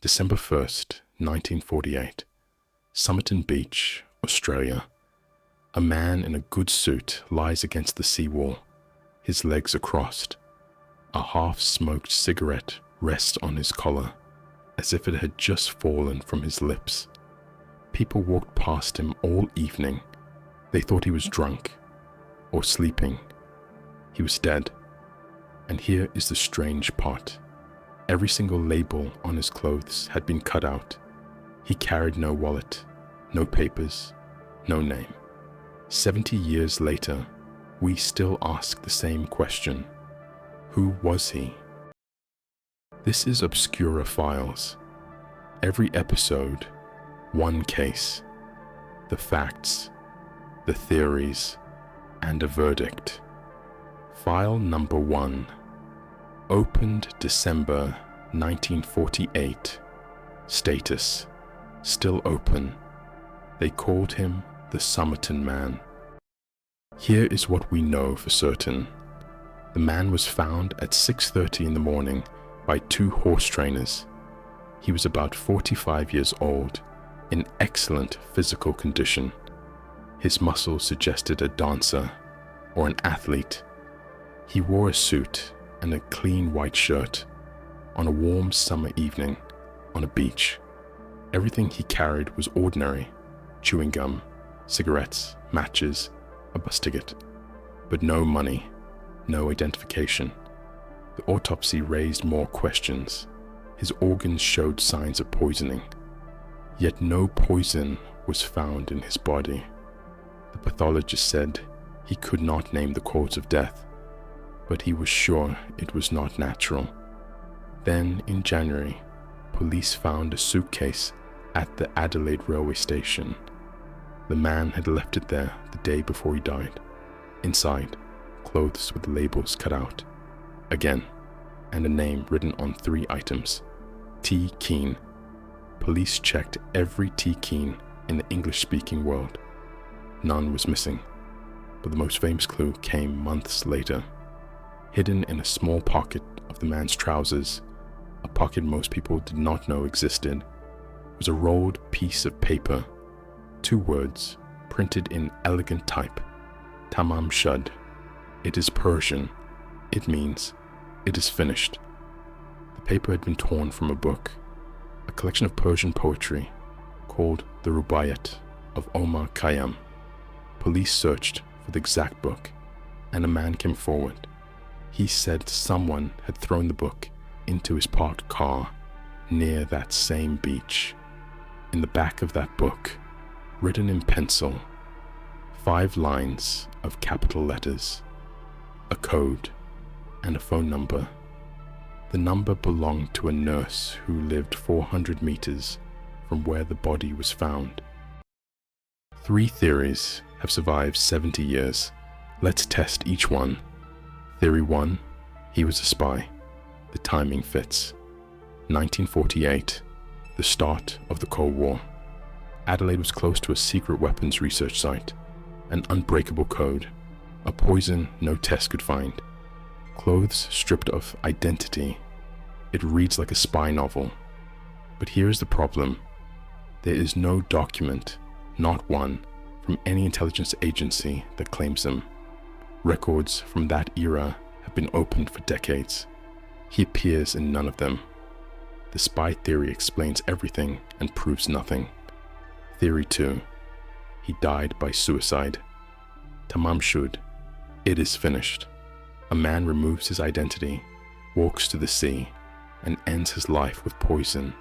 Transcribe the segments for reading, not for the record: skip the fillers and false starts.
December 1st, 1948. Somerton Beach, Australia. A man in a good suit lies against the seawall. His legs are crossed. A half-smoked cigarette rests on his collar, as if it had just fallen from his lips. People walked past him all evening. They thought he was drunk or sleeping. He was dead. And here is the strange part. Every single label on his clothes had been cut out. He carried no wallet, no papers, no name. 70 years later, we still ask the same question. Who was he? This is Obscura Files. Every episode, one case. The facts, the theories, and a verdict. File number 1. Opened December 1948. Status: still open. They called him the Somerton Man. Here is what we know for certain. The man was found at 6:30 in the morning by 2 horse trainers. He was about 45 years old, in excellent physical condition. His muscles suggested a dancer or an athlete. He wore a suit and a clean white shirt on a warm summer evening on a beach. Everything he carried was ordinary: chewing gum, cigarettes, matches, a bus ticket, but no money, no identification. The autopsy raised more questions. His organs showed signs of poisoning, yet no poison was found in his body. The pathologist said he could not name the cause of death, but he was sure it was not natural. Then, in January, police found a suitcase at the Adelaide railway station. The man had left it there the day before he died. Inside, clothes with labels cut out. Again, and a name written on 3 items. T. Keane. Police checked every T. Keane in the English-speaking world. None was missing, but the most famous clue came months later. Hidden in a small pocket of the man's trousers, a pocket most people did not know existed, was a rolled piece of paper. 2 words, printed in elegant type. Tamam shud. It is Persian. It means, it is finished. The paper had been torn from a book, a collection of Persian poetry called the Rubaiyat of Omar Khayyam. Police searched for the exact book, and a man came forward. He said someone had thrown the book into his parked car near that same beach. In the back of that book, written in pencil, 5 lines of capital letters, a code, and a phone number. The number belonged to a nurse who lived 400 meters from where the body was found. 3 theories have survived 70 years. Let's test each one. Theory 1, he was a spy. The timing fits. 1948, the start of the Cold War. Adelaide was close to a secret weapons research site, an unbreakable code, a poison no test could find. Clothes stripped of identity. It reads like a spy novel. But here is the problem. There is no document, not one, from any intelligence agency that claims him. Records from that era have been opened for decades. He appears in none of them. The spy theory explains everything and proves nothing. Theory 2. He died by suicide. Tamam shud. It is finished. A man removes his identity, walks to the sea, and ends his life with poison.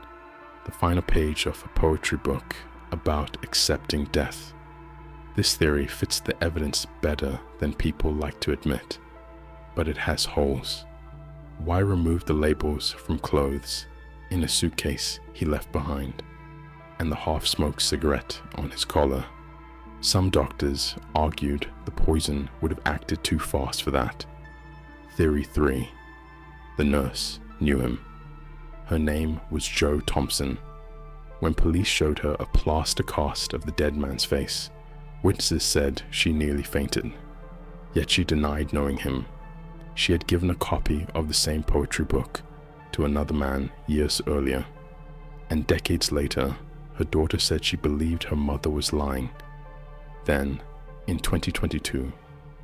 The final page of a poetry book about accepting death. This theory fits the evidence better than people like to admit, but it has holes. Why remove the labels from clothes in a suitcase he left behind, and the half-smoked cigarette on his collar? Some doctors argued the poison would have acted too fast for that. Theory 3. The nurse knew him. Her name was Jo Thompson. When police showed her a plaster cast of the dead man's face, witnesses said she nearly fainted. Yet she denied knowing him. She had given a copy of the same poetry book to another man years earlier. and decades later, her daughter said she believed her mother was lying. Then, in 2022,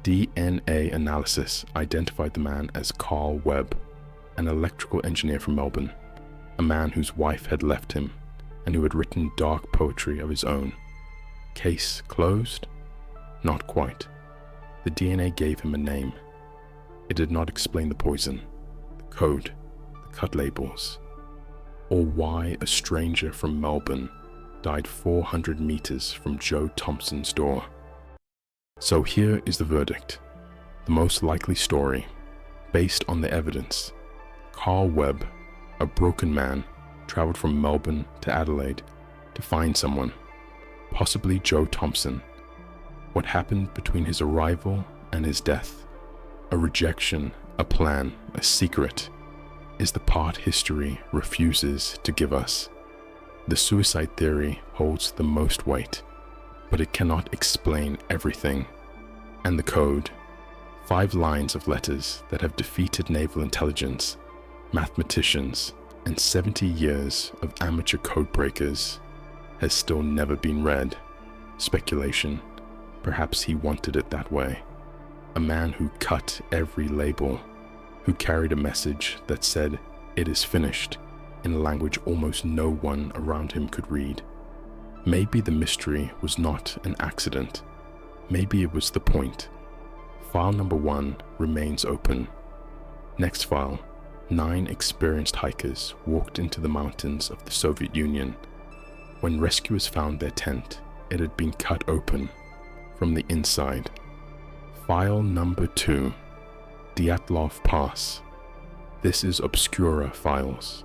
DNA analysis identified the man as Carl Webb, an electrical engineer from Melbourne, a man whose wife had left him and who had written dark poetry of his own. Case closed? Not quite. The DNA gave him a name. It did not explain the poison, the code, the cut labels, or why a stranger from Melbourne died 400 meters from Joe Thompson's door. So here is the verdict. The most likely story, based on the evidence. Carl Webb, a broken man, traveled from Melbourne to Adelaide to find someone, possibly Joe Thompson. What happened between his arrival and his death? A rejection, a plan, a secret, is the part history refuses to give us. The suicide theory holds the most weight, but it cannot explain everything. And the code, 5 lines of letters that have defeated naval intelligence, mathematicians, and 70 years of amateur code breakers, has still never been read. Speculation. Perhaps he wanted it that way. A man who cut every label, who carried a message that said, "It is finished," in a language almost no one around him could read. Maybe the mystery was not an accident. Maybe it was the point. File number 1 remains open. Next file, 9 experienced hikers walked into the mountains of the Soviet Union. When rescuers found their tent, it had been cut open from the inside. File number 2, Dyatlov Pass. This is Obscura Files.